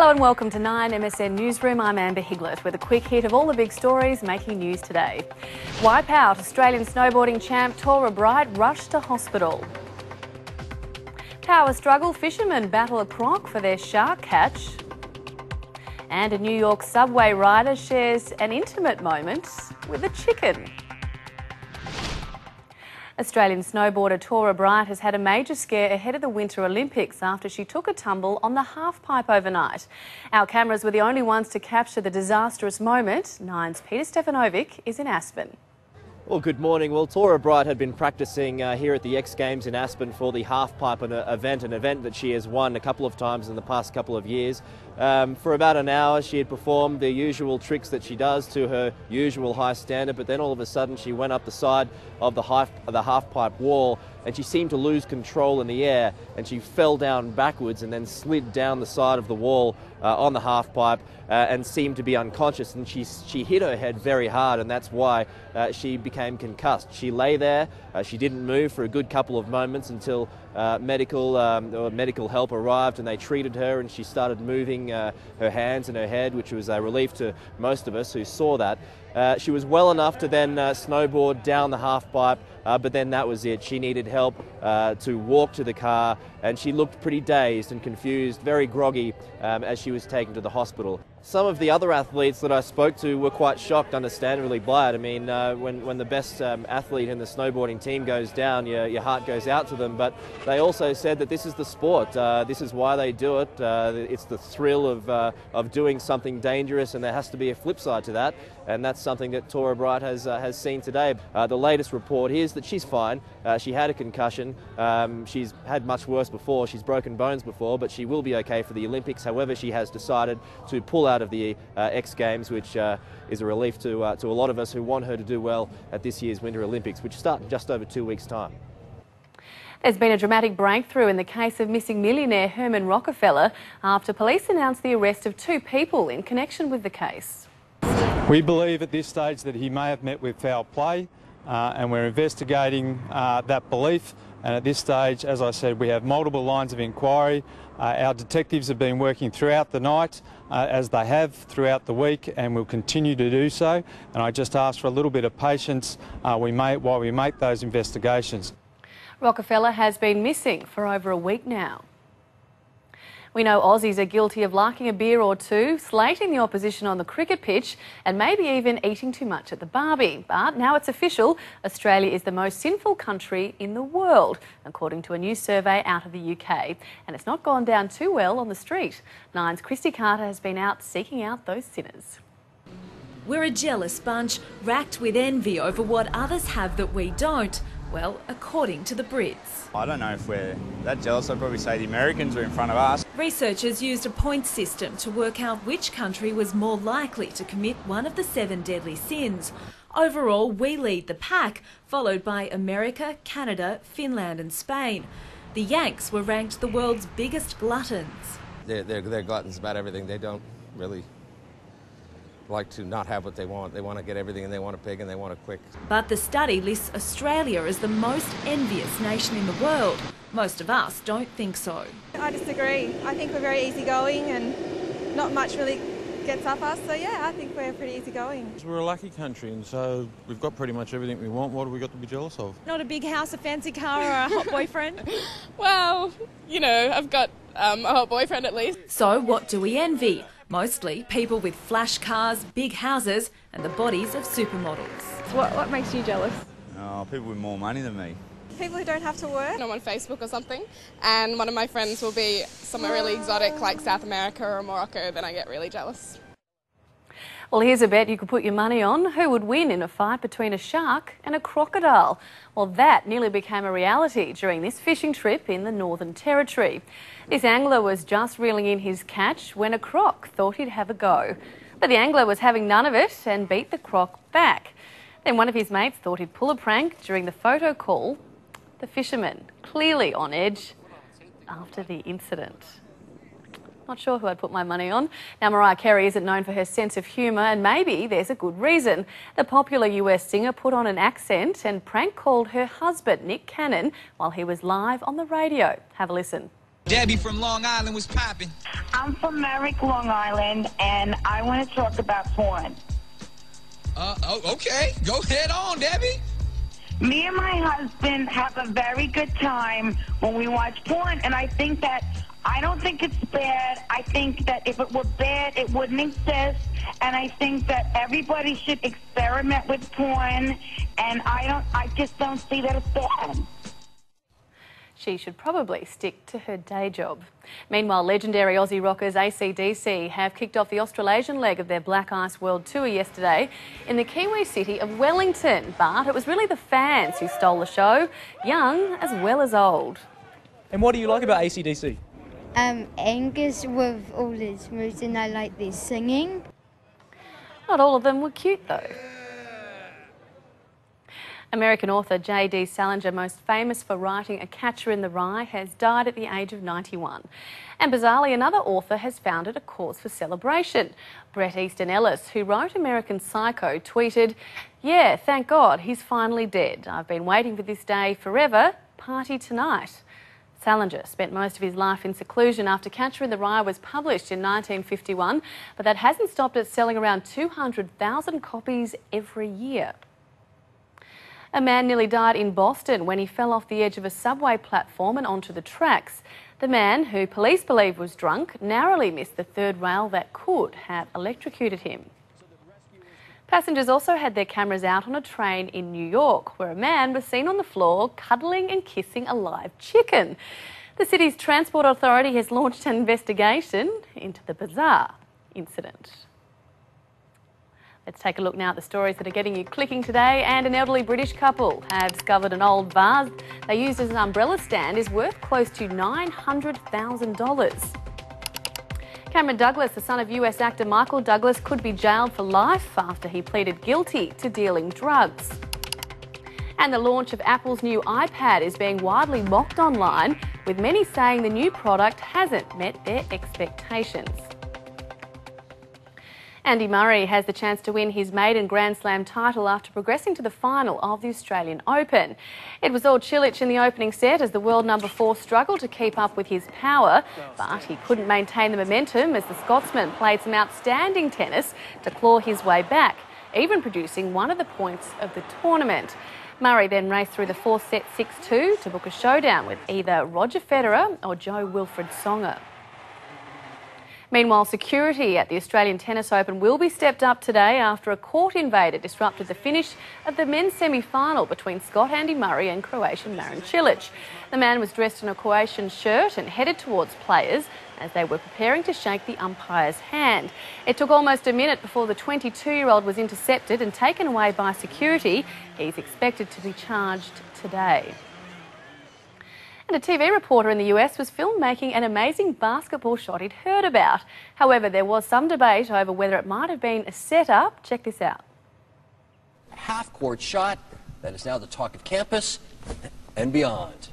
Hello and welcome to 9 MSN Newsroom. I'm Amber Higlett with a quick hit of all the big stories making news today. Wipeout, Australian snowboarding champ Tora rushed to hospital. Power struggle, fishermen battle a croc for their shark catch. And a New York subway rider shares an intimate moment with a chicken. Australian snowboarder Tora has had a major scare ahead of the Winter Olympics after she took a tumble on the halfpipe overnight. Our cameras were the only ones to capture the disastrous moment. Nine's Peter Stefanovic is in Aspen. Well, good morning. Well, Tora had been practicing here at the X Games in Aspen for the halfpipe event, an event that she has won a couple of times in the past couple of years. For about an hour, she had performed the usual tricks that she does to her usual high standard, but then all of a sudden she went up the side of the halfpipe wall and she seemed to lose control in the air and she fell down backwards and then slid down the side of the wall on the halfpipe and seemed to be unconscious, and she hit her head very hard, and that's why she became concussed. She lay there, she didn't move for a good couple of moments until medical help arrived and they treated her, and she started moving her hands and her head, which was a relief to most of us who saw that. She was well enough to then snowboard down the halfpipe, but then that was it. She needed help to walk to the car, and she looked pretty dazed and confused, very groggy as she was taken to the hospital. Some of the other athletes that I spoke to were quite shocked, understandably, by it. I mean, when the best athlete in the snowboarding team goes down, your heart goes out to them, but they also said that this is the sport. This is why they do it. It's the thrill of doing something dangerous, and there has to be a flip side to that, and that's something that Tora has seen today. The latest report is that she's fine. She had a concussion. She's had much worse before. She's broken bones before, but she will be okay for the Olympics. However, she has decided to pull out of the X Games, which is a relief to a lot of us who want her to do well at this year's Winter Olympics, which start in just over 2 weeks' time. There's been a dramatic breakthrough in the case of missing millionaire Herman Rockefeller after police announced the arrest of 2 people in connection with the case. We believe at this stage that he may have met with foul play, and we're investigating that belief. And at this stage, as I said, we have multiple lines of inquiry. Our detectives have been working throughout the night, as they have throughout the week, and will continue to do so. And I just ask for a little bit of patience while we make those investigations. Rockefeller has been missing for over a week now. We know Aussies are guilty of liking a beer or two, slating the opposition on the cricket pitch, and maybe even eating too much at the barbie. But now it's official, Australia is the most sinful country in the world, according to a new survey out of the UK. And it's not gone down too well on the street. Nine's Christy Carter has been out seeking out those sinners. We're a jealous bunch, racked with envy over what others have that we don't. Well, according to the Brits. I don't know if we're that jealous. I'd probably say the Americans are in front of us. Researchers used a point system to work out which country was more likely to commit one of the 7 deadly sins. Overall, we lead the pack, followed by America, Canada, Finland and Spain. The Yanks were ranked the world's biggest gluttons. They're gluttons about everything. They don't really like to not have what they want. They want to get everything, and they want it big, and they want it quick. But the study lists Australia as the most envious nation in the world. Most of us don't think so. I disagree. I think we're very easygoing and not much really gets up us. So yeah, I think we're pretty easygoing. We're a lucky country, and so we've got pretty much everything we want. What have we got to be jealous of? Not a big house, a fancy car or a hot boyfriend. Well, you know, I've got a hot boyfriend at least. So what do we envy? Mostly people with flash cars, big houses and the bodies of supermodels. What makes you jealous? Oh, people with more money than me. People who don't have to work. I'm on Facebook or something, and one of my friends will be somewhere really exotic like South America or Morocco, then I get really jealous. Well, here's a bet you could put your money on. Who would win in a fight between a shark and a crocodile? Well, that nearly became a reality during this fishing trip in the Northern Territory. This angler was just reeling in his catch when a croc thought he'd have a go. But the angler was having none of it and beat the croc back. Then one of his mates thought he'd pull a prank during the photo call. The fisherman clearly on edge after the incident. Not sure who I'd put my money on. Now, Mariah Carey isn't known for her sense of humour, and maybe there's a good reason. The popular US singer put on an accent and prank called her husband, Nick Cannon, while he was live on the radio. Have a listen. Debbie from Long Island was popping. I'm from Merrick, Long Island, and I want to talk about porn. Okay. Go head on, Debbie. Me and my husband have a very good time when we watch porn, and I don't think it's bad. I think that if it were bad, it wouldn't exist, and I think that everybody should experiment with porn, and I just don't see that it's bad. She should probably stick to her day job. Meanwhile, legendary Aussie rockers AC/DC have kicked off the Australasian leg of their Black Ice World Tour yesterday in the Kiwi city of Wellington. But it was really the fans who stole the show, young as well as old. And what do you like about AC/DC? Angus with all his moves, and I like their singing. Not all of them were cute though. American author J.D. Salinger, most famous for writing A Catcher in the Rye, has died at the age of 91. And bizarrely, another author has founded a cause for celebration. Bret Easton Ellis, who wrote American Psycho, tweeted, "Yeah, thank God, he's finally dead. I've been waiting for this day forever. Party tonight." Salinger spent most of his life in seclusion after Catcher in the Rye was published in 1951, but that hasn't stopped it selling around 200,000 copies every year. A man nearly died in Boston when he fell off the edge of a subway platform and onto the tracks. The man, who police believe was drunk, narrowly missed the third rail that could have electrocuted him. Passengers also had their cameras out on a train in New York, where a man was seen on the floor cuddling and kissing a live chicken. The city's Transport Authority has launched an investigation into the bizarre incident. Let's take a look now at the stories that are getting you clicking today. And an elderly British couple have discovered an old vase they used as an umbrella stand is worth close to $900,000. Cameron Douglas, the son of US actor Michael Douglas, could be jailed for life after he pleaded guilty to dealing drugs. And the launch of Apple's new iPad is being widely mocked online, with many saying the new product hasn't met their expectations. Andy Murray has the chance to win his maiden Grand Slam title after progressing to the final of the Australian Open. It was all Cilic in the opening set as the world number 4 struggled to keep up with his power, but he couldn't maintain the momentum as the Scotsman played some outstanding tennis to claw his way back, even producing one of the points of the tournament. Murray then raced through the 4th set 6-2 to book a showdown with either Roger Federer or Joe-Wilfried Tsonga. Meanwhile, security at the Australian Tennis Open will be stepped up today after a court invader disrupted the finish of the men's semi-final between Scot Andy Murray and Croatian Marin Cilic. The man was dressed in a Croatian shirt and headed towards players as they were preparing to shake the umpire's hand. It took almost a minute before the 22-year-old was intercepted and taken away by security. He's expected to be charged today. And a TV reporter in the US was filmed making an amazing basketball shot he'd heard about. However, there was some debate over whether it might have been a setup. Check this out. Half-court shot that is now the talk of campus and beyond.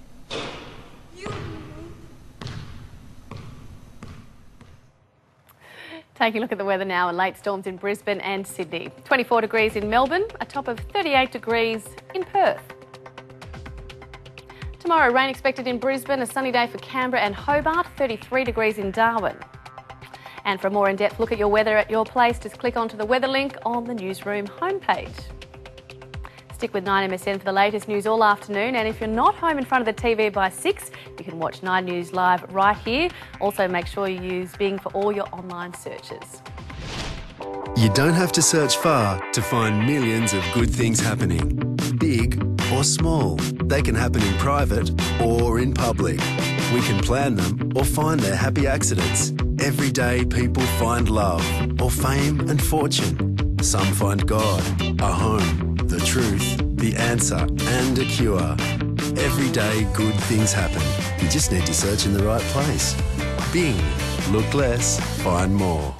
Taking a look at the weather now, and late storms in Brisbane and Sydney. 24 degrees in Melbourne, a top of 38 degrees in Perth. Tomorrow, rain expected in Brisbane, a sunny day for Canberra and Hobart, 33 degrees in Darwin. And for a more in-depth look at your weather at your place, just click onto the weather link on the newsroom homepage. Stick with 9MSN for the latest news all afternoon, and if you're not home in front of the TV by 6, you can watch 9 News Live right here. Also, make sure you use Bing for all your online searches. You don't have to search far to find millions of good things happening. Big or small. They can happen in private or in public. We can plan them or find their happy accidents. Every day people find love or fame and fortune. Some find God, a home, the truth, the answer and a cure. Every day good things happen. You just need to search in the right place. Bing. Look less, find more.